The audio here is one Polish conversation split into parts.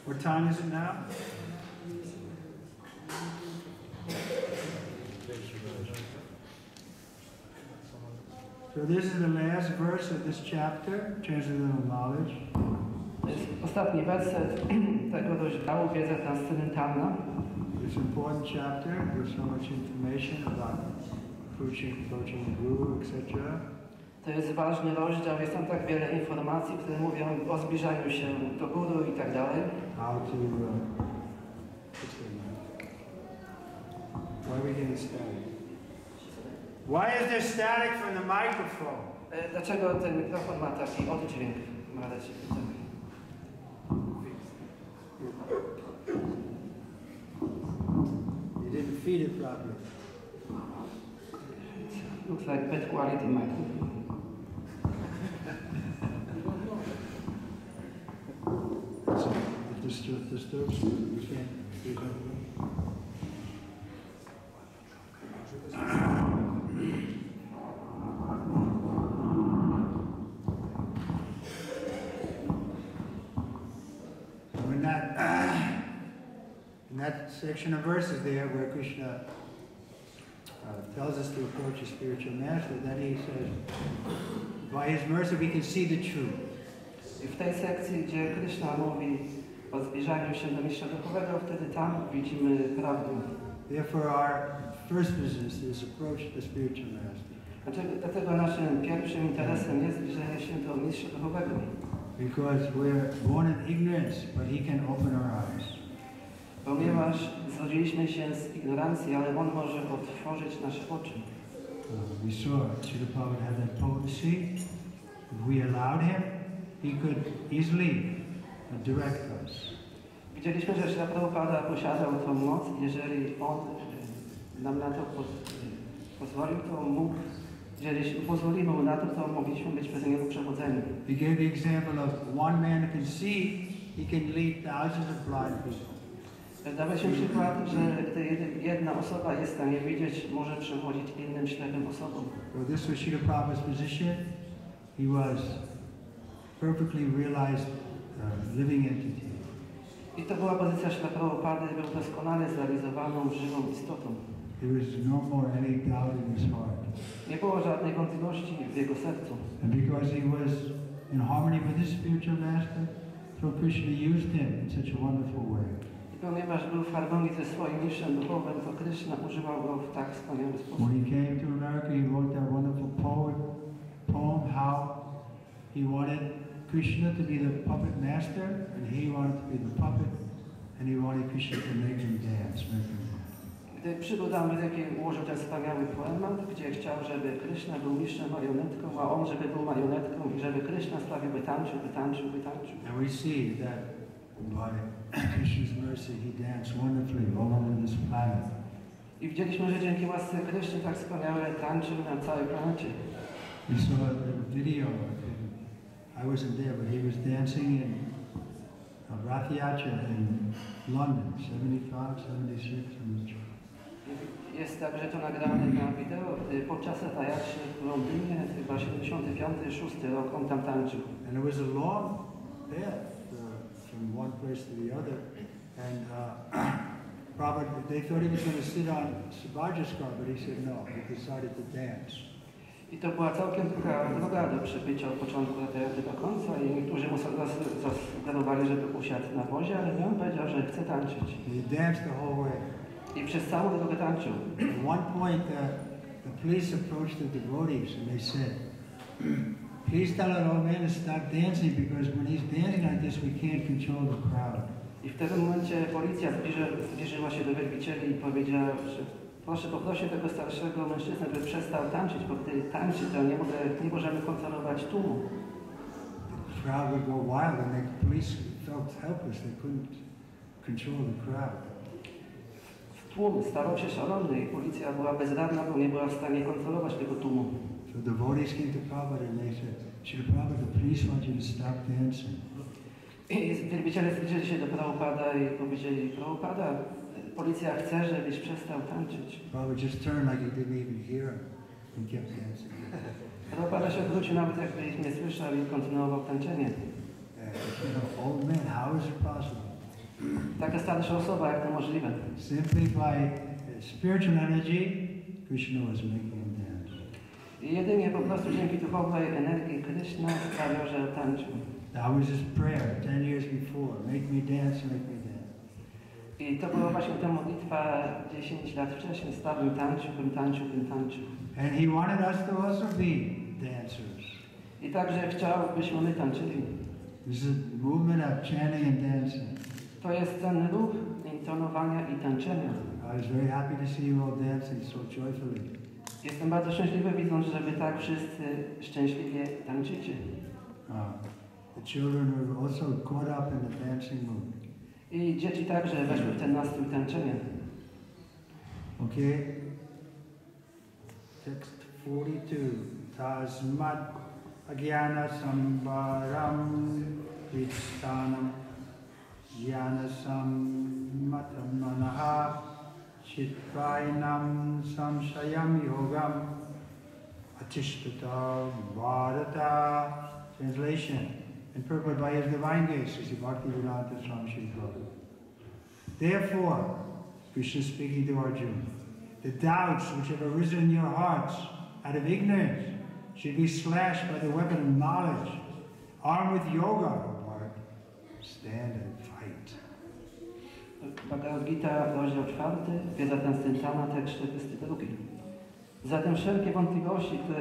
What time is it now? So this is the last verse of this chapter, transcendental knowledge. To jest ostatni werset tego rozdziału, wiedza transcendentalna. It's an important chapter. There's so much information about approaching the Guru, etc. To jest ważny rozdział, jest tam tak wiele informacji, które mówią o zbliżaniu się do Guru i tak dalej. How to, why are we getting static? Why is there static from the microphone? Dlaczego ten mikrofon ma taki oddźwięk? You didn't feed it properly. Looks like bad quality microphone. It disturbs you. You can't do something. In that section of verses there where Krishna tells us to approach a spiritual master, then he says, by his mercy we can see the truth. I w tej sekcji, gdzie Kryszna mówi o zbliżaniu się do mistrza duchowego, wtedy tam widzimy prawdę. Therefore our first business is approach the spiritual master. Dlatego naszym pierwszym interesem jest zbliżenie się do mistrza duchowego. Because we're born in ignorance, but he can open our eyes. Ponieważ zrodziliśmy się z ignorancji, ale on może otworzyć nasze oczy. We saw Srila Prabhupada had that potency. If we allowed him, he could easily direct us. Widzieliśmy, że Srila Prabhupada posiadał tą moc. Jeżeli on nam na to pozwolił, to mógł, jeżeli pozwolimy mu na to, to mogliśmy być przez niego przechodzeni. He gave the example of one man who can see, he can lead thousands of blind people. Dawa się przykład, że gdy jedna osoba jest w stanie widzieć, może przechodzić innym ślepym osobom. So this was Srila Prabhupada's position. He was perfectly realized living entity. I to była pozycja Srila Prabhupady, był doskonale zrealizowaną, żywą istotą. There was no more any doubt in his heart. Nie było żadnej wątpliwości w jego sercu. And because he was in harmony with his spiritual master, so Krishna used him in such a wonderful way. I ponieważ był w harmonii ze swoim mistrzem duchowym, to Kryszna używał go w tak wspaniały sposób. When he came to America, he wrote that wonderful poem how he wanted Krishna to be the puppet master, and he wanted to be the puppet, and he wanted Krishna to make him dance. Gdy przybół do Ameryki, ułożył ten wspaniały poemat, gdzie chciał, żeby Kryszna był mistrzem marionetką, a on, żeby był marionetką i żeby Kryszna sprawił, by tańczył. And we see that by Krishna's mercy, he danced wonderfully all over this planet. I widzieliśmy, że dzięki łasce Kryszny tak wspaniale tańczył na całej planecie. We saw a video, I wasn't there, but he was dancing in Rath Yatra in London, 75, 76. Jest także to nagrane na wideo, podczas Rath w Londynie, chyba 75, 6 rok, on tam tańczył. And it was a long path from one place to the other, and Prabhupada, they thought he was going to sit on Subhaja's car, but he said no, he decided to dance. I to była całkiem długa droga do przebycia od początku do końca i niektórzy mu zasugerowali, żeby usiadł na wozie, ale on powiedział, że chce tańczyć. He danced the whole way. I przez całą drogę tańczył. At one point, the police approached the devotees and they said, please tell our old man to stop dancing because when he's dancing like this, we can't control the crowd. I w tym momencie policja zbliżyła się do wielbicieli i powiedziała, że poproszę tego starszego mężczyznę, by przestał tańczyć, bo gdy tańczy, to nie możemy kontrolować tłumu. The crowd would go wild and the police felt helpless. They couldn't control the crowd. Tłum stawał się szalony i policja była bezradna, bo nie była w stanie kontrolować tego tłumu. So the devotees came to Prabhupada and they said, Srila Prabhupada, the police want you to stop dancing. I wielbiciele zbliżyli się do Prabhupada i powiedzieli, Prabhupada, policja chce, żebyś przestał tańczyć. Prabhupada just turned like he didn't even hear him and kept dancing. Prabhupada się odwrócił, nawet jakby ich nie słyszał i kontynuował tańczenie. Old man, how is it possible? Taka starsza osoba, jak to możliwe? Simply by spiritual energy, Krishna was making him dance. I jedynie po prostu dzięki duchowej energii Kryszna sprawiał, że tańczył. That was his prayer 10 years before. Make me dance, make me dance. I to była właśnie ta modlitwa 10 lat wcześniej. Stałbym tańczył. And he wanted us to also be dancers. I także chciał, byśmy my tańczyli. This is a movement of chanting and dancing. To jest ten ruch intonowania i tańczenia. I was very happy to see you all dancing so joyfully. Jestem bardzo szczęśliwy, widząc, że wy tak wszyscy szczęśliwie tańczycie. The children were also caught up in the dancing mood. I dzieci także weszły w ten nastrój tańczenia. Okay. Text 42. Tasmat agyana sambaram vitstanam jnana sammatam manaha chitvainam samshayam yogam atishtata bharata. Translation. And purport by his divine grace, Sri Bhaktivedanta Swami Sri Prabhupada. Therefore, Krishna speaking to Arjuna, the doubts which have arisen in your hearts out of ignorance should be slashed by the weapon of knowledge. Armed with yoga, Bharat, stand and fight. Bhagavad Gita, rozdział 4, wiedza transcendentalna, tekst 42. Zatem wszelkie wątpliwości, które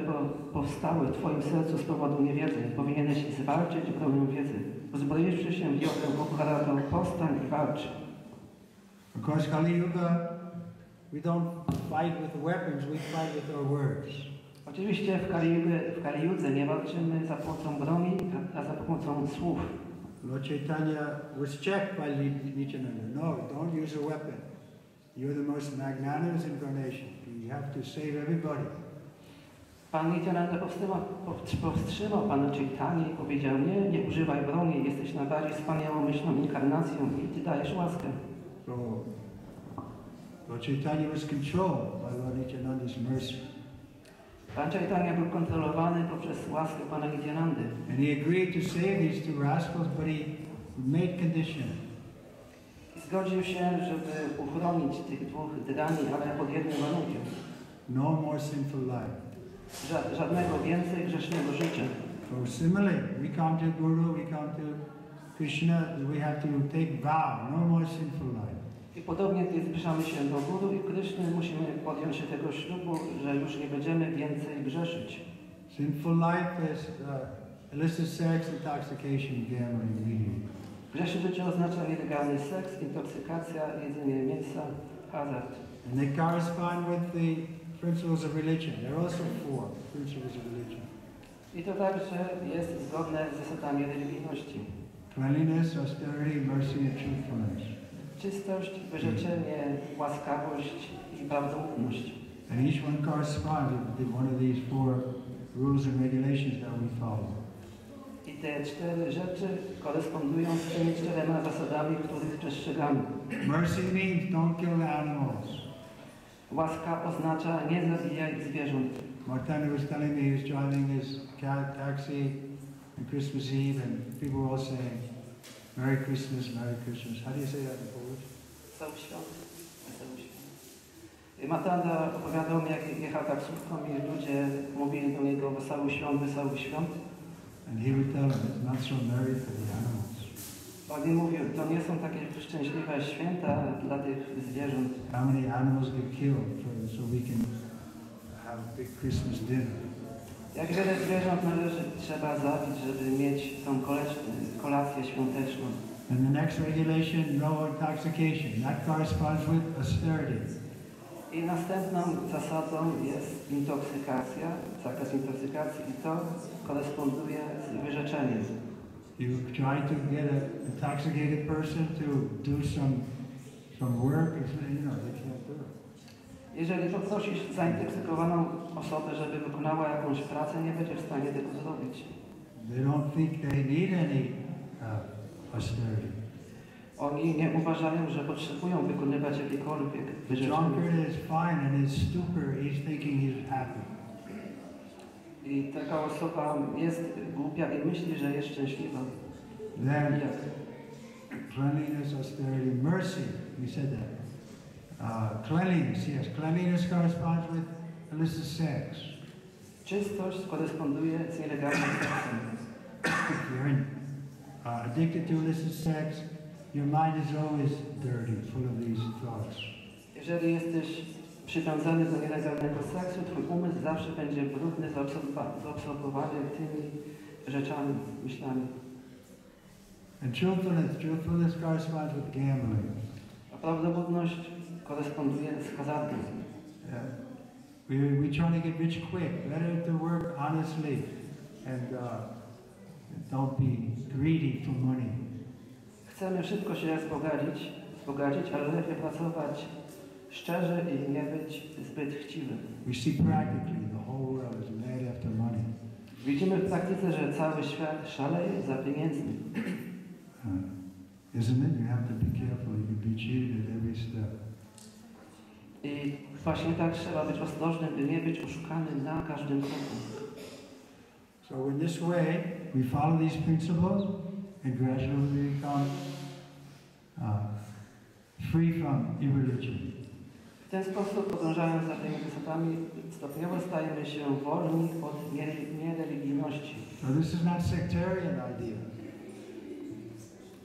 powstały w twoim sercu z powodu niewiedzy, powinieneś zwalczyć bronią wiedzy. Uzbroiwszy się w jogę Bhakti, powstań i walcz. Because Kali Yuga, we don't fight with weapons, we fight with our words. Oczywiście w Kali Judze nie walczymy za pomocą broni, a za pomocą słów. Lord Chaitanya was checked by Nityananda. No, don't use a weapon. You're the most magnanimous incarnation. You have to save everybody. Pan Nityananda powstrzymał Pana Chaitanya i powiedział, nie używaj broni, jesteś najbardziej wspaniałomyślną inkarnacją i Ty dajesz łaskę. So, Lord Chaitanya was controlled by Lord Nityananda's mercy. Pan Chaitanya był kontrolowany poprzez łaskę Pana Nityanandy. And he agreed to save these two rascals, but he made condition. Zgodził się, żeby uchronić tych dwóch drani, ale pod jednym warunkiem. No more sinful life. Żadnego więcej grzesznego życia. So similarly, we come to Guru, we come to Krishna, we have to take vow, no more sinful life. I podobnie, gdy zbliżamy się do Guru i Kryszny, musimy podjąć się tego ślubu, że już nie będziemy więcej grzeszyć. Sinful life is illicit sex, intoxication, gambling, greed. Grzeszne życie oznacza nielegalny seks, intoksykacja, jedzenie mięsa, hazard. And they correspond with the principles of religion. There are also 4 principles of religion. I to także jest zgodne z zasadami religijności. Cleanliness, austerity, mercy, and truthfulness. Czystość, wyrzeczenie, łaskawość i prawdomówność. And each one corresponds with one of these 4 rules and regulations that we follow. I te 4 rzeczy korespondują z tymi 4 zasadami, których przestrzegamy. Mercy means don't kill the animals. Łaska oznacza nie zabijaj zwierząt. Martana was telling me he was driving his taxi on Christmas Eve and people were all saying, Merry Christmas, Merry Christmas. How do you say that in Polish? Wesoły świąt. Wesoły świąt. I Matanda opowiadał mi, jak jechał taksówką i ludzie mówili do niego wesoły świąt, wesoły świąt. And he would tell them, it's not so merry for the animals. On im mówił, to nie są takie szczęśliwe święta dla tych zwierząt. How many animals get killed so we can have a big Christmas dinner? Jak wiele zwierząt trzeba zabić, żeby mieć tą kolację świąteczną. And the next regulation, no intoxication. That corresponds with austerity. I następną zasadą jest intoksykacja, zakaz intoksykacji i to koresponduje z wyrzeczeniem. You try to get an intoxicated person to do some work, they can't do it. Jeżeli poprosisz zaintoksykowaną osobę, żeby wykonała jakąś pracę, nie będzie w stanie tego zrobić. They don't think they need any austerity. Oni nie uważają, że potrzebują wykonywać jakiekolwiek wyrzeczenia. Drunkard is fine and his stupor, he's thinking he's happy. I taka osoba jest głupia i myśli, że jest szczęśliwa. Then cleanliness, austerity, mercy. We said that. Cleanliness, yes. Cleanliness corresponds with illicit sex. Czystość koresponduje z nielegalnym seksem. If you're addicted to illicit sex, your mind is always dirty, full of these thoughts. Jeżeli jesteś przywiązany do nielegalnego seksu, twój umysł zawsze będzie brudny, zaabsorbowany tymi rzeczami, myślami. And truthfulness corresponds with gambling. A prawdomówność koresponduje z hazardem. We try to get rich quick. Better to work honestly and don't be greedy for money. Chcemy szybko się wzbogacić, ale lepiej pracować szczerze i nie być zbyt chciwym. We see practically the whole world is mad after money. Widzimy w praktyce, że cały świat szaleje za pieniędzmi. Isn't it? You have to be careful. You can be cheated at every step. I właśnie tak trzeba być ostrożnym, by nie być oszukany na każdym kroku. So in this way, we follow these principles and gradually we become free from irreligion. W ten sposób, podążając za tymi zasadami, stopniowo stajemy się wolni od niereligijności. So this is not sectarian idea.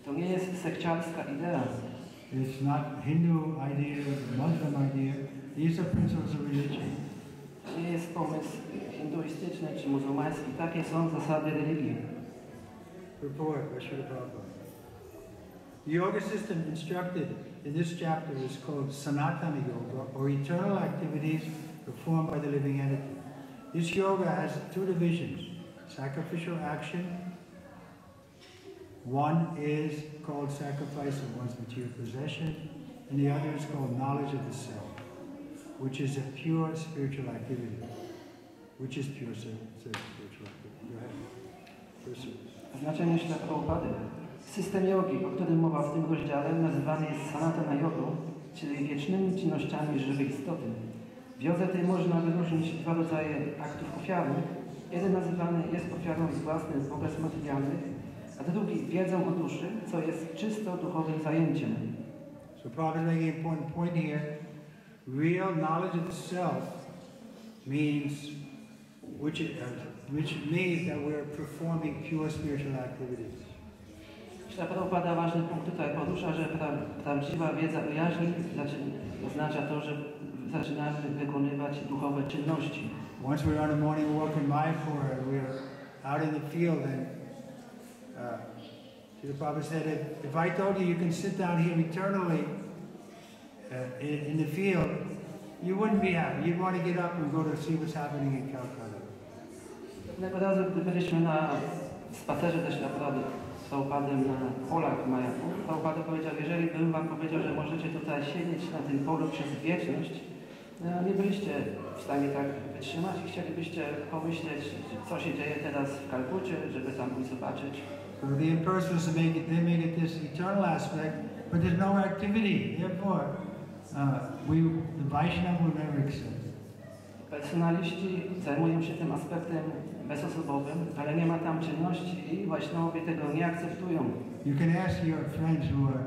To nie jest sekciarska idea. It's not Hindu idea, Muslim idea. These are principles of religion. To nie jest pomysł hinduistyczny czy muzułmański. Takie są zasady religii. Report by Srila Prabhupada. The yoga system instructed in this chapter is called Sanatana Yoga, or eternal activities performed by the living entity. This yoga has 2 divisions: sacrificial action. One is called sacrifice of one's material possession, and the other is called knowledge of the self, which is a pure spiritual activity. Which is pure spiritual activity. Go ahead. Pursue. Znaczenie Śla Prabhupady. System jogi, o którym mowa w tym rozdziale, nazywany jest Sanatana Jogą, czyli wiecznymi czynnościami żywej istoty. W jodze tej można wyróżnić 2 rodzaje aktów ofiarnych. Jeden nazywany jest ofiarą z własnych wobec materialnych, a drugi wiedzą o duszy, co jest czysto duchowym zajęciem. So Prabhupada is making an important point here. Real knowledge of the self means, which means that we're performing pure spiritual activities. Śla Prabhupada ważny punkt tutaj porusza, że prawdziwa wiedza o jaźni oznacza to, że zaczynamy wykonywać duchowe czynności. Once we were on a morning walk in Mayapur, we were out in the field, and the Prabhupada said, if I told you you can sit down here eternally in the field, you wouldn't be happy. You'd want to get up and go to see what's happening in Calcutta. Pewnego razu, gdy byliśmy na spacerze też Prabhupadem na polach Mayapur, Prabhupada powiedział, jeżeli bym wam powiedział, że możecie tutaj siedzieć na tym polu przez wieczność, no, nie byliście w stanie tak wytrzymać i chcielibyście pomyśleć, co się dzieje teraz w Kalkucie, żeby tam pójść zobaczyć. So the impersonalists they make it this eternal aspect, but there's no activity. Therefore, the Vaishnava will never accept. Personaliści zajmują się tym aspektem bezosobowym, ale nie ma tam czynności i Vaishnavowie tego nie akceptują. You can ask your friends who are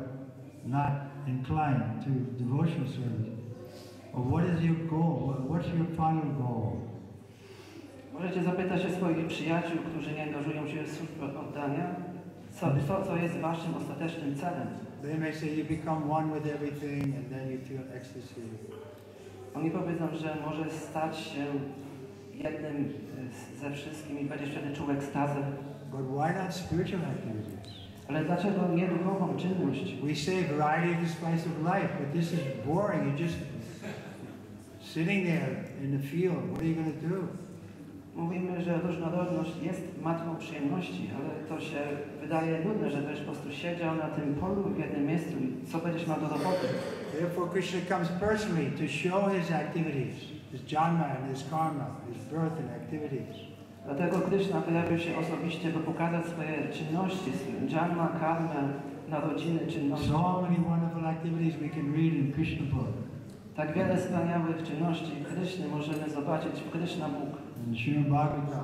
not inclined to devotional service, or what is your goal? What's your final goal? Możecie zapytać się swoich przyjaciół, którzy nie angażują się w służbę oddania, co jest waszym ostatecznym celem. They may say you become one with everything and then you feel ecstasy. Oni powiedzą, że może stać się jednym ze wszystkim i będziesz wtedy czuł ekstazę. But why not spiritual activities? Ale dlaczego nie duchową czynność? We say variety is the spice of life, but this is boring. You're just sitting there in the field. What are you going to do? Mówimy, że różnorodność jest matką przyjemności, ale to się wydaje nudne, że będziesz po prostu siedział na tym polu w jednym miejscu i co będziesz miał do roboty. Therefore Krishna comes personally to show his activities, his janma and his karma, his birth and activities. Dlatego Kryszna pojawił się osobiście, by pokazać swoje czynności, janma, karmę, narodziny, czynności. So many wonderful activities we can read in Krishna book. Tak wiele wspaniałych czynności Kryszny możemy zobaczyć w Kryszna Book. In Srimad Bhagavatam.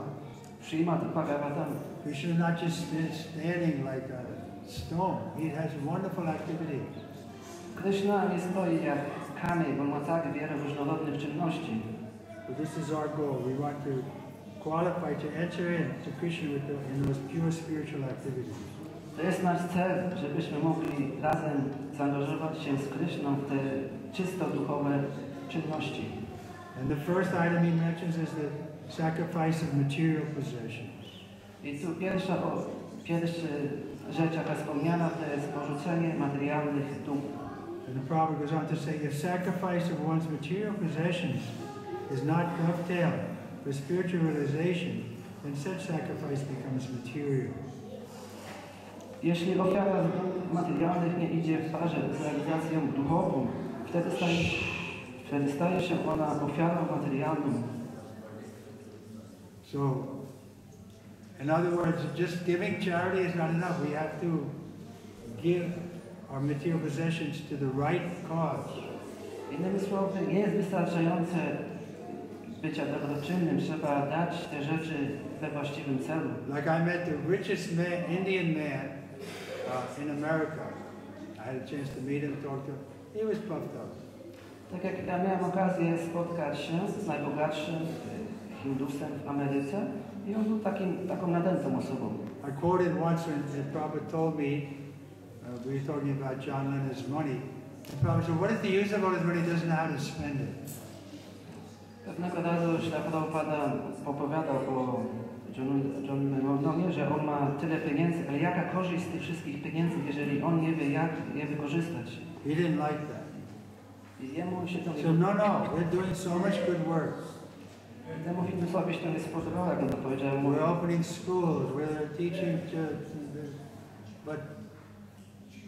Śrimad Bhagavatam. Krishna is not just standing like a stone. He has wonderful activities. Kryszna nie stoi jak kamień, bo ma tak wiele różnorodnych czynności. But this is our goal. We want to qualify to enter into Krishna in those pure spiritual activities. To jest nasz cel, żebyśmy mogli razem zaangażować się z Kryszną w te czysto duchowe czynności. And the first item he mentions is the sacrifice of material possessions. I tu pierwsza rzecz, jaka wspomniana, to jest porzucenie materialnych dóbr. And the Prabhupada goes on to say, if sacrifice of one's material possessions is not dovetailed with spiritual realization, then such sacrifice becomes material. Jeśli ofiara dóbr materialnych nie idzie w parze z realizacją duchową, wtedy staje się ona ofiarą materialną. So, in other words, just giving charity is not enough. We have to give our material possessions to the right cause. Innymi słowy, nie jest wystarczające bycia dobroczynnym, trzeba dać te rzeczy we właściwym celu. Like I met the richest man, Indian man in America. I had a chance to meet him, talk to him. He was puffed up. Tak jak ja miałem okazję spotkać się z najbogatszym Hindusem w Ameryce i on był taką nadętą osobą. I quoted once when Prabhupada told me, we were talking about John Lennon's money, and Prabhupada said, what is the use of all his money? He doesn't know how to spend it. Pewnego razu Śla Prabhupada opowiadał o John Lennonie, że on ma tyle pieniędzy, ale jaka korzyść z tych wszystkich pieniędzy, jeżeli on nie wie, jak je wykorzystać. He didn't like that. I jemu się to nie So no, we're doing so much good work. Temu Hindusowi się to nie spodobało, jak on to powiedział. We're opening schools, we're teaching but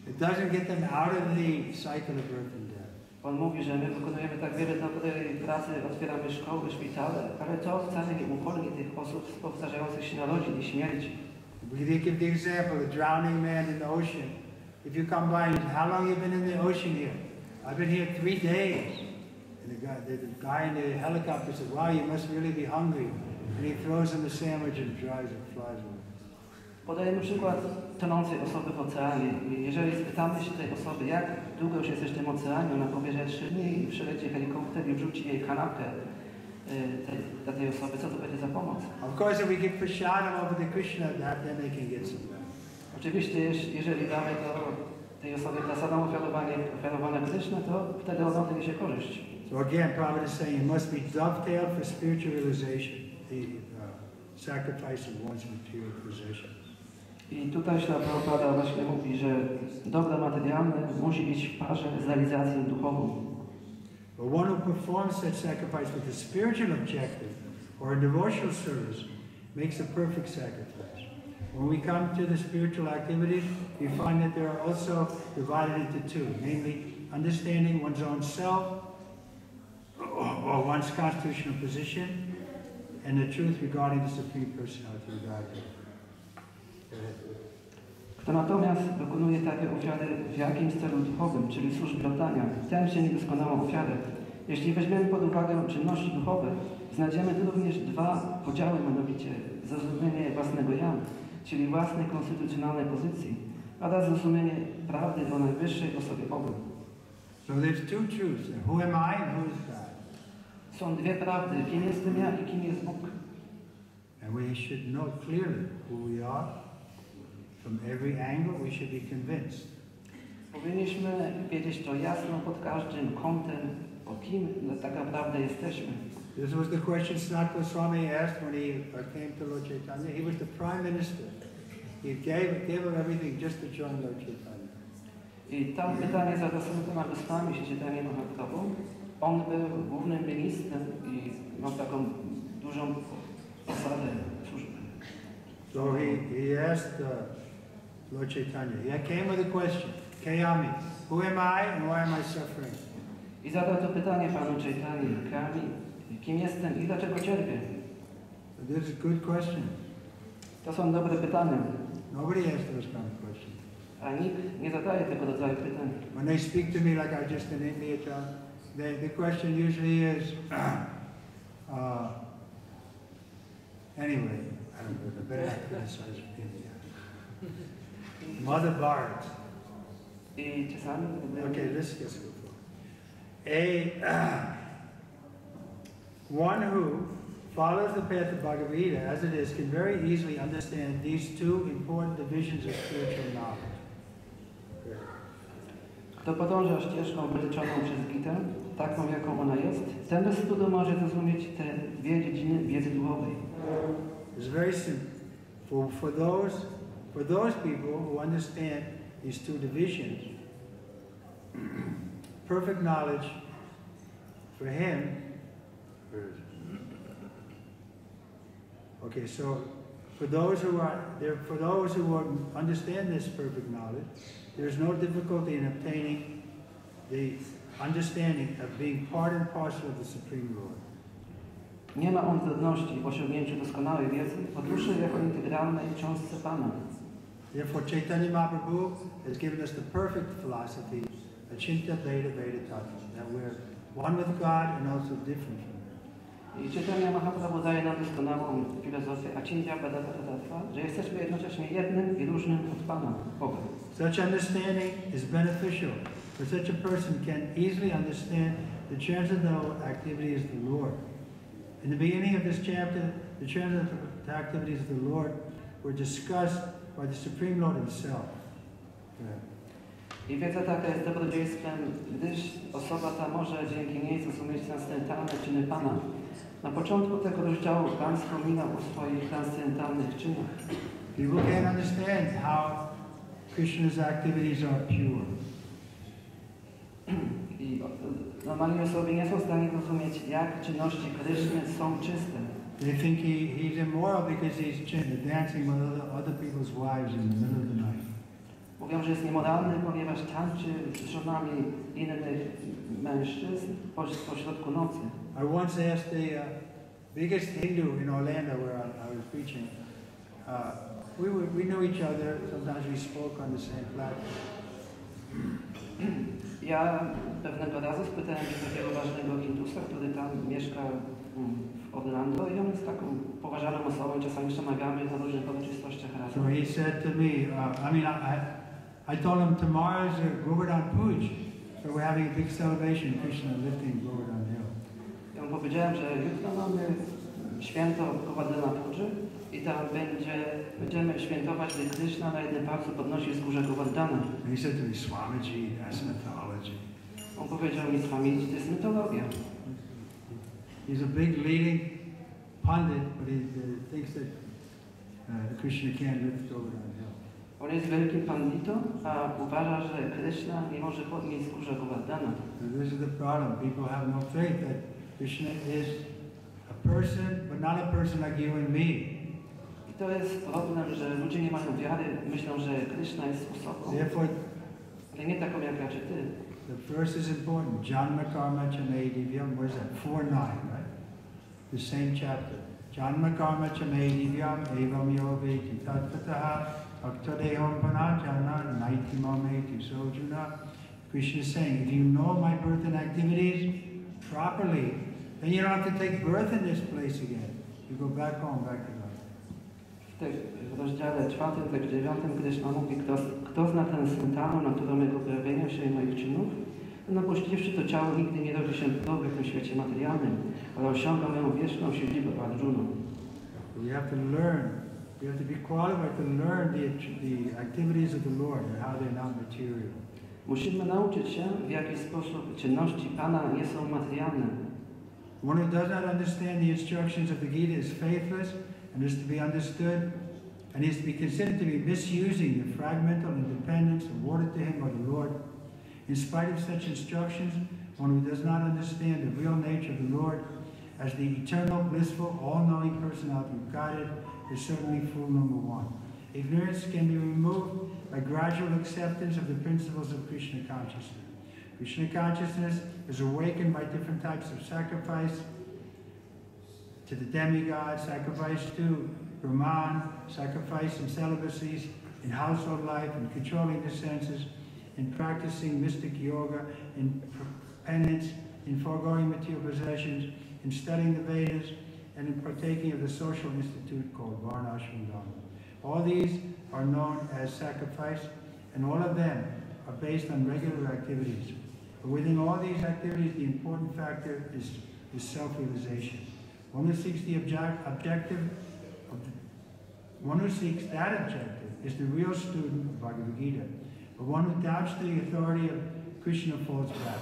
it doesn't get them out of the cycle of birth and death. On mówi, że my wykonujemy tak wiele dobrej pracy, otwieramy szkoły, szpitale, ale to wcale nie uwolni tych osób z powtarzających się narodzin i śmierci. We give the example, the drowning man in the ocean. If you come by, how long you been in the ocean here? I've been here 3 days. And the guy in the helicopter said, wow, you must really be hungry. And he throws him a sandwich and drives and flies away. Podajemy przykład tonącej osoby w oceanie. Jeżeli spytamy się tej osoby, jak długo już jesteś w tym oceanie, ona powie, że 3 dni i przyleci helikopter i wrzuci jej kanapkę dla tej osoby, co to będzie za pomoc? Of course, if we give prasadam over to Krishna, then they can get some. Oczywiście, jeżeli damy to tej osobie zasadą ofiarowania Kryszny, to wtedy ona odniesie korzyść. So again, Prabhupada is saying it must be dovetailed for spiritual realization, the sacrifice of one's material possessions. I tutaj Prabhupada właśnie mówi, że dobro materialne musi iść w parze z realizacją duchową. But one who performs such sacrifice with a spiritual objective or a devotional service makes a perfect sacrifice. When we come to the spiritual activities, we find that they are also divided into two, namely understanding one's own self or one's constitutional position and the truth regarding the Supreme Personality of Godhead. Kto natomiast dokonuje takie ofiary w jakimś celu duchowym, czyli służby oddania, ten czyni doskonałą ofiarę. Jeśli weźmiemy pod uwagę czynności duchowe, znajdziemy tu również dwa podziały, mianowicie zrozumienie własnego ja, czyli własnej konstytucjonalnej pozycji, oraz zrozumienie prawdy o najwyższej osobie Boga. So there's two truths. Who am I and who is God? Są dwie prawdy, kim jestem ja i kim jest Bóg. And we should know clearly who we are. From every angle we should be convinced. Powinniśmy wiedzieć to jasno pod każdym kątem, o kim tak naprawdę jesteśmy. This was the question Sanatana Swami asked when he came to Lord Chaitanya. He was the prime minister. He gave him everything just to join Lord Chaitanya. I tam pytanie zadał Sanatana Swami się Chaitanya Mahaprabhu. On był głównym ministrem i miał taką dużą posadę służby. So he asked Lord Chaitanya. He came with a question. Kayami, who am I and why am I suffering? I zadał to pytanie panu Chaitanya. Kayami, kim jestem i dlaczego cierpię? This is a good question. To są dobre pytania. Nobody asks those kind of questions. A nikt nie zadaje tego rodzaju pytań. When they speak to me like I just in India, John, the question usually is, anyway, I don't know, the better I criticize India. Mother Bharat. I czasami... Okay, let's get to it. One who follows the path of Bhagavad Gita as it is can very easily understand these two important divisions of spiritual knowledge. Kto podąża ścieżką wytyczoną przez Gitę, taką jaką ona jest, ten bez trudu może zrozumieć te dwie dziedziny wiedzy duchowej. It's very simple. For those people who understand these two divisions, perfect knowledge for him. Okay, so for those who understand this perfect knowledge, there's no difficulty in obtaining the understanding of being part and parcel of the Supreme Lord. Nie ma on trudności w osiągnięciu doskonałej wiedzy, odróżnić jako integralnej cząstce Pana. Therefore, Chaitanya Mahaprabhu has given us the perfect philosophy, Achinta Bheda Bheda Tattva, that we're one with God and also different from Him. I Chaitanya Mahaprabhu daje nam doskonałą filozofię Achinta Bheda Bheda Tattva, że jesteśmy jednocześnie jednym i różnym od Pana, Boga. Such understanding is beneficial, for such a person can easily understand the transcendental activities of the Lord. In the beginning of this chapter, the transcendental activities of the Lord were discussed by the Supreme Lord Himself. I wiedza taka jest dobrodziejstwem, gdyż osoba ta może dzięki niej zrozumieć transcendentalne czyny Pana. Na początku tego rozdziału Pan wspominał o swoich transcendentalnych czynach. People can't understand how Krishna's activities are pure. I normalnie osoby nie są w stanie zrozumieć, jak czynności Kryszny są czyste. They think he's immoral because he's dancing with other people's wives in the middle of the night. Mówią, że jest niemoralny, ponieważ tańczy z żonami innych mężczyzn pośrodku nocy. I once asked the biggest Hindu in Orlando where I was preaching. We knew each other. Sometimes we spoke on the same platform. Ja pewnego razu spytałem się takiego ważnego Hindusa, który tam mieszka w Orlando i on jest taką poważaną osobą i czasami przemawiamy na różnych uroczystościach razem. So he said to me, I told him tomorrow is Govardhan Puj, so we're having a big celebration, Krishna lifting Govardhan Hill. Ja mu powiedziałem, że jutro mamy święto Govardhana Puji I tam będziemy świętować, gdy Kryszna na jednym palcu podnosi wzgórze Govardhana. He said to me, Swamiji, that's mythology. On powiedział mi, Swamiji, to jest mitologia. He's a big leading pundit, but he thinks that Krishna can't lift over that hill. On jest wielkim panditą, a uważa, że Kryszna nie może podnieść wzgórza Govardhana. This is the problem. People have no faith that Krishna is a person, but not a person like you and me. I to jest problem, że ludzie nie mają wiary, myślą, że Kryszna jest osobą, Therefore, ale nie taką jak ja czy ty. the verse is important. Janma karma chame divyam. What is that? 4:9, right? The same chapter. Janma karma chame divyam evam yoveti tattataha aktadeham panajana naitimameti. So Arjuna, Krishna is saying, if you know my birth and activities properly, then you don't have to take birth in this place again. You go back home, back to God. W rozdziale 4, tekst 9 Kryszna mówi, kto zna ten stanu, naturę mego pojawienia się i moich czynów, ten opuściwszy to ciało nigdy nie rodzi się dobry w tym świecie materialnym, ale osiąga moją wieczną siedzibę w Arjuna. We have to learn. We have to be qualified to learn the activities of the Lord and how they're not material. Musimy nauczyć się, w jaki sposób czynności Pana nie są materialne. One who does not understand the instructions of the Gita is faithless and is to be understood and is to be considered to be misusing the fragmental independence awarded to him by the Lord. In spite of such instructions, one who does not understand the real nature of the Lord as the eternal, blissful, all-knowing personality of Godhead is certainly fool number one. Ignorance can be removed by gradual acceptance of the principles of Krishna consciousness. Krishna consciousness is awakened by different types of sacrifice to the demigod, sacrifice to Brahman, sacrifice in celibacies, in household life, in controlling the senses, in practicing mystic yoga, in penance, in foregoing material possessions, in studying the Vedas, and in partaking of the social institute called Varnashram Dharma. All these are known as sacrifice, and all of them are based on regular activities. But within all these activities, the important factor is self-realization. One who seeks that objective is the real student of Bhagavad Gita. But one who doubts the authority of Krishna falls back.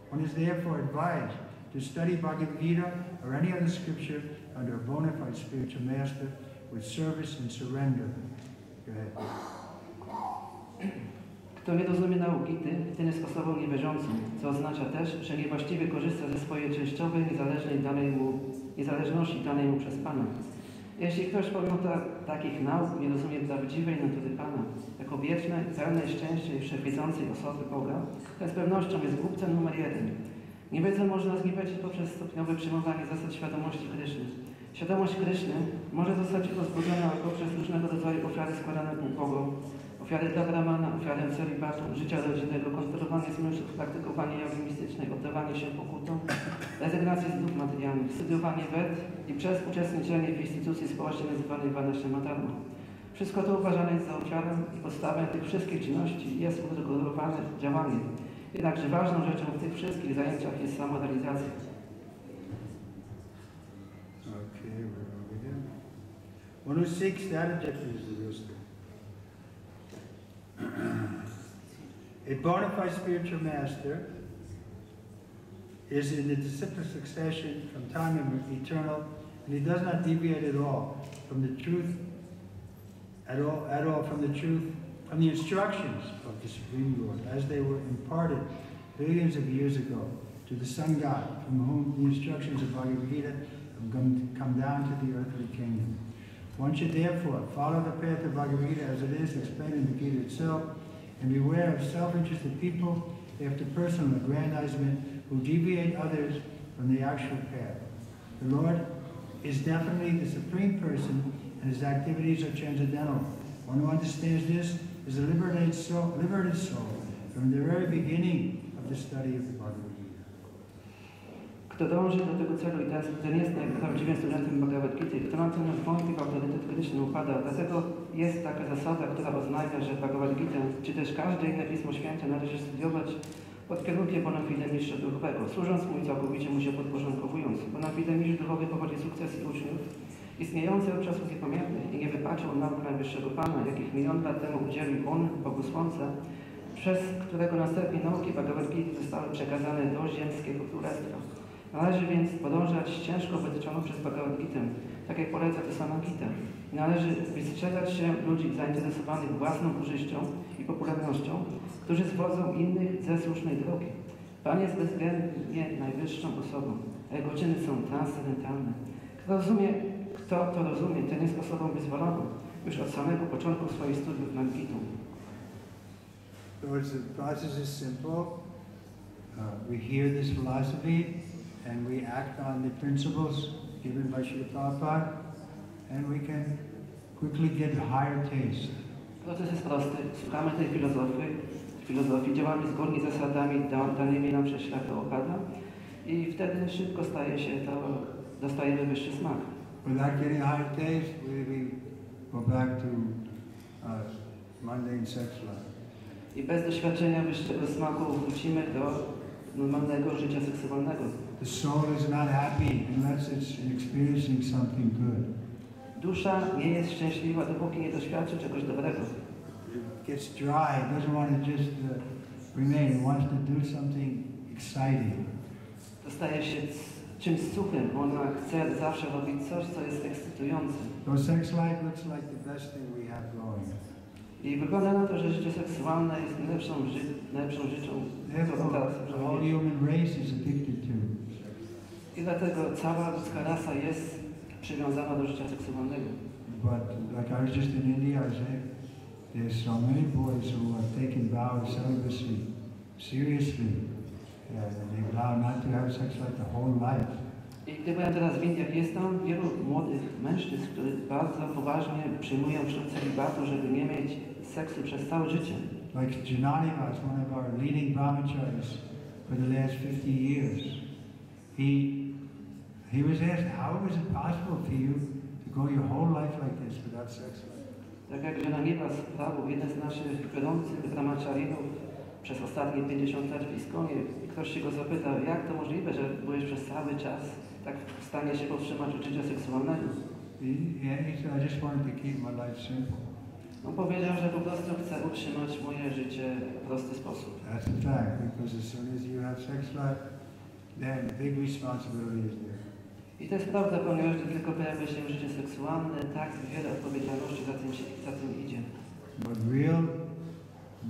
One is therefore advised to study Bhagavad Gita or any other scripture under a bona fide spiritual master with service and surrender. Go ahead. Kto nie rozumie nauki Gity, ten jest osobą niewierzącą, co oznacza też, że niewłaściwie korzysta ze swojej częściowej niezależności danej mu przez Pana. Jeśli ktoś pomimo takich nauk nie rozumie prawdziwej natury Pana, jako wiecznej, pełnej szczęścia i wszechwiedzącej osoby Boga, to z pewnością jest głupcem numer 1. Niewiedzę można zniweczyć poprzez stopniowe przyjmowanie zasad świadomości Kryszny. Świadomość Kryszny może zostać rozbudzona poprzez różnego rodzaju ofiary składane Bogom, ofiary dla Brahmana, ofiarę celibatu, życia rodzinnego, kontrolowanie zmysłów, praktykowanie jogi mistycznej, oddawanie się pokutom, rezygnację z dóbr materialnych, studiowanie Ved i przez uczestniczenie w instytucji społecznej nazywanej Varnashram Dharma. Wszystko to uważane jest za ofiarę i podstawą tych wszystkich czynności jest uregulowane działanie. Jednakże ważną rzeczą w tych wszystkich zajęciach jest samorealizacja. Okay, we're over here. One who seeks that objective is the real student. A bona fide spiritual master is in the disciplic succession from time eternal, and he does not deviate at all from the truth, from the instructions of the Supreme Lord, as they were imparted billions of years ago to the Sun God, from whom the instructions of Bhagavad Gita have come down to the earthly kingdom. One should therefore follow the path of Bhagavad Gita as it is explained in the Gita itself, and beware of self-interested people after personal aggrandizement who deviate others from the actual path. The Lord is definitely the Supreme Person, and his activities are transcendental. One who understands this is a liberated soul from the very beginning of the study of the Bhagavad Gita. Kto dąży do tego celu i ten jest najprawdziwym studentem Bhagavad Gita, kto natomiast wątpi w autorytet Kryszny upada. Dlatego jest taka zasada, która oznajmia, że Bhagavad Gita, czy też każde inne Pismo Święte należy studiować pod kierunkiem bona fide mistrza duchowego, służąc mu i całkowicie mu się podporządkowując. Bona fide mistrz duchowy powodzi sukcesji uczniów Istniejący od czasów niepamiętnych i nie wypaczył nauk Najwyższego Pana, jakich milion lat temu udzielił On, Bogu Słońca, przez którego następnie nauki Bhagavad Gita zostały przekazane do ziemskiego królestwa. Należy więc podążać ścieżką wytyczoną przez Bhagavad Gitę, tak jak poleca to sama Gita. Należy wystrzegać się ludzi zainteresowanych własną korzyścią i popularnością, którzy zwodzą innych ze słusznej drogi. Pan jest bezwzględnie najwyższą osobą, a Jego czyny są transcendentalne. Kto to rozumie, ten jest osobą wyzwoloną, już od samego początku swoich studiów nad Gitą. So the process is simple. We hear this philosophy and we act on the principles given by Srila Prabhupada, and we can quickly get a higher taste. Proces jest prosty. Słuchamy tej filozofii, działamy zgodnie z zasadami danymi nam przez Srila Prabhupada i wtedy szybko dostajemy wyższy smak. Without getting a higher taste, we go back to mundane sex life. I bez doświadczenia wyższego smaku wrócimy do normalnego życia seksualnego. The soul is not happy unless it's experiencing something good. Dusza nie jest szczęśliwa, dopóki nie doświadczy czegoś dobrego. It gets dry, it doesn't want to just remain, it wants to do something exciting. To staje się czymś suchym, ona chce zawsze robić coś, co jest ekscytujące. So sex life looks like the best thing we have going. I wygląda na to, że życie seksualne jest najlepszą rzeczą, którą teraz The human race is addicted to. I dlatego cała ludzka rasa jest przywiązana do życia seksualnego. But like I was just in India, I was saying, there's so many boys who have taken vow of celibacy seriously. And they vow not to have sex like the whole life. I gdy byłem teraz w Indiach, jest tam wielu młodych mężczyzn, którzy bardzo poważnie przyjmują ślub celibatu, żeby nie mieć seksu przez całe życie. Like Jananiva is one of our leading brahmacharis for the last 50 years. He was asked, how was it possible for you to go your whole life like this without sex life? Tak jak Jananiva sprawił jeden z naszych wiodących brahmacharinów przez ostatnie 50 lat w Iskonie, i ktoś się go zapytał, jak to możliwe, że byłeś przez cały czas tak w stanie się powstrzymać od życia seksualnego. He said, I just wanted to keep my life simple. On powiedział, że po prostu chce utrzymać moje życie w prosty sposób. That's a fact, because as soon as you have sex life, then big responsibility is there. I to jest prawda, ponieważ gdy tylko pojawia się życie seksualne, tak wiele odpowiedzialności za tym idzie. But real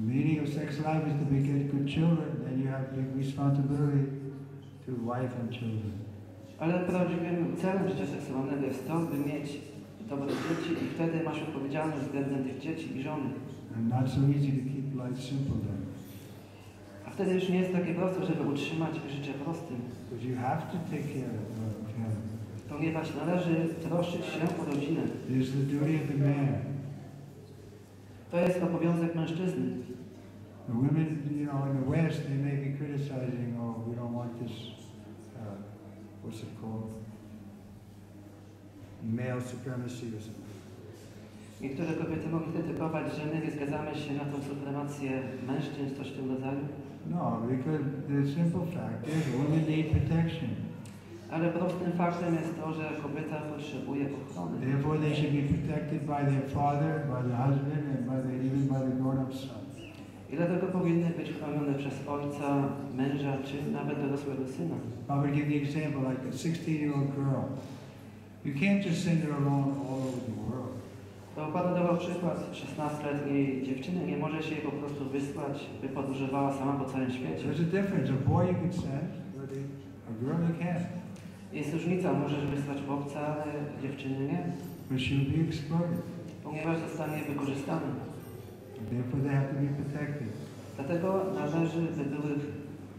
meaning of sex life is to beget good children, then you have big responsibility to wife and children. Ale prawdziwym celem życia seksualnego jest to, by mieć dobre dzieci i wtedy masz odpowiedzialność względem tych dzieci i żony. And not so easy to keep life simple then. A wtedy już nie jest takie proste, żeby utrzymać życie prostym. Because you have to take care of family. Ponieważ należy troszczyć się o rodzinę. It is the duty of the man. To jest obowiązek mężczyzny. The women, you know, in the West, they may be criticizing, oh, we don't want this, what's it called? Male supremacy or something. Niektóre kobiety mogą krytykować, że my nie zgadzamy się na tą supremację mężczyzn, coś w tym rodzaju. No, because the simple fact is women need protection. Ale prostym faktem jest to, że kobieta potrzebuje ochrony. Therefore they should be protected by their father, by the husband, and even by the grown-up son. I dlatego powinny być chronione przez ojca, męża, czy nawet dorosłego syna. I will give the example like a 16-year-old girl. You can't just send her alone all over the world. To podawał przykład 16-letniej dziewczyny. Nie może się jej po prostu wysłać, by podróżowała sama po całym świecie. There's a difference. A boy you can send, but a girl you can't. Jest różnica, możesz wysłać chłopca, ale dziewczyny nie. But she'll be exploited. Ponieważ zostanie wykorzystany. Therefore they have to be protected. Dlatego należy, by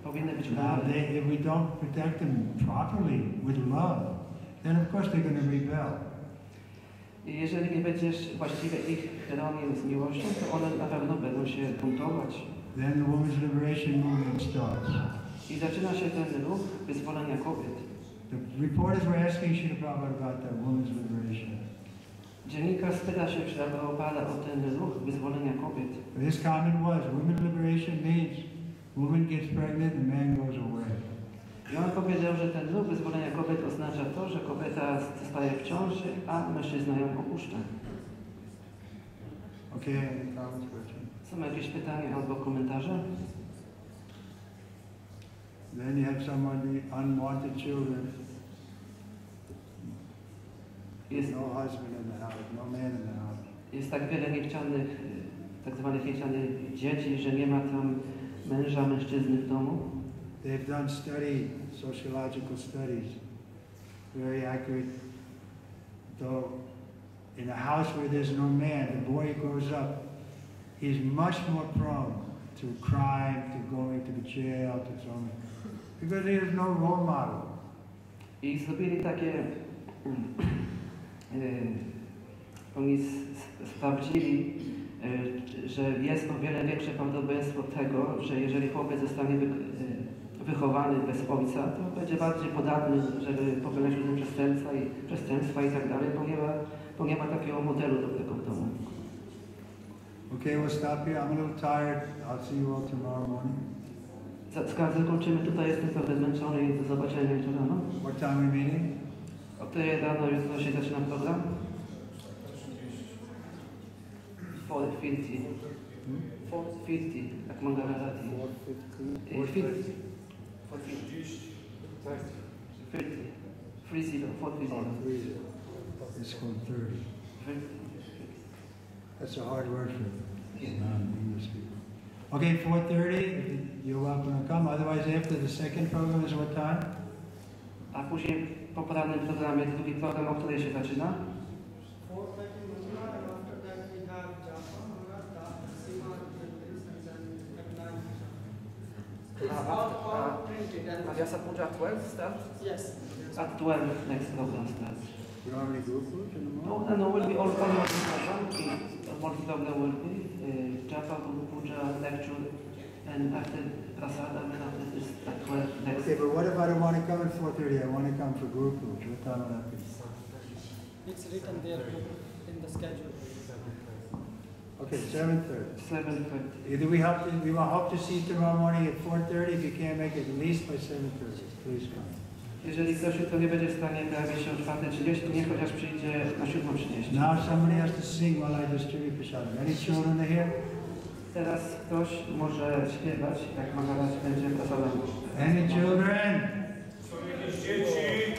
powinny być Now, chronione. if we don't protect them properly with love, then of course they're going to rebel. I jeżeli nie będziesz właściwie ich chronił z miłością, to one na pewno będą się buntować. Then the women's liberation movement starts. I zaczyna się ten ruch wyzwolenia kobiet. The reporters were asking Srila Prabhupada about that women's liberation. Dziennikarz spyta się Srila Prabhupada o ten ruch wyzwolenia kobiet. His comment was, women's liberation means woman gets pregnant and man goes away. I on powiedział, że ten ruch wyzwolenia kobiet oznacza to, że kobieta zostaje w ciąży, dąży, a mężczyzna ją opuszcza. Okay, any comments, questions? Są jakieś pytania albo komentarze? Then you have some unwanted children. No husband in the house, no man in the house. Jest tak wiele niechcianych, tak zwanych niechcianych dzieci, że nie ma tam męża, mężczyzny w domu. They've done sociological studies, very accurate. Though in a house where there's no man, the boy grows up, he's much more prone to crime, to going to the jail, to something, because he has no role model. I zrobili takie, oni sprawdzili, że jest o wiele większe prawdopodobieństwo tego, że jeżeli chłopiec zostanie wychowany bez ojca, to będzie bardziej podatny, żeby popełniać różne przestępstwa i tak dalej, bo nie ma takiego modelu dobrego w domu. Okay, we'll stop here. I'm a little tired. I'll see you all tomorrow morning. Zakończymy tutaj, jestem trochę zmęczony i do zobaczenia jutro rano. What time are we meeting? O której rano jutro się zaczyna program? 4:50. 4:50, jak Mangalarati. 4:50. 4:30. It's called 30. That's a hard word for non-English people. Okay, 4:30, you're welcome to come. Otherwise, after the second program is what time? A później po porannym programie drugi program, o której się zaczyna? Vyasa Puja 12 starts? Yes. At 12 next program starts. You don't have any group food in the morning? No, will be all program. One program will be Japa, Guru Puja, lecture, and after Prasada, and after this at 12 next. Okay, but what if I don't want to come at 4:30? I want to come for group food. What time will that be? It's written there in the schedule. Okay, 7:30. 7:30. We will hope to see you tomorrow morning at 4:30. If you can't make it, at least by 7:30. Please come. Jeżeli ktoś jutro nie będzie w stanie pojawić się o 4:30, to niech chociaż przyjdzie na 7:30. Now somebody has to sing while I distribute prasadam. Any children here? Teraz ktoś może śpiewać, jak Maharaj będzie prasadam. Any children? Są jakieś dzieci?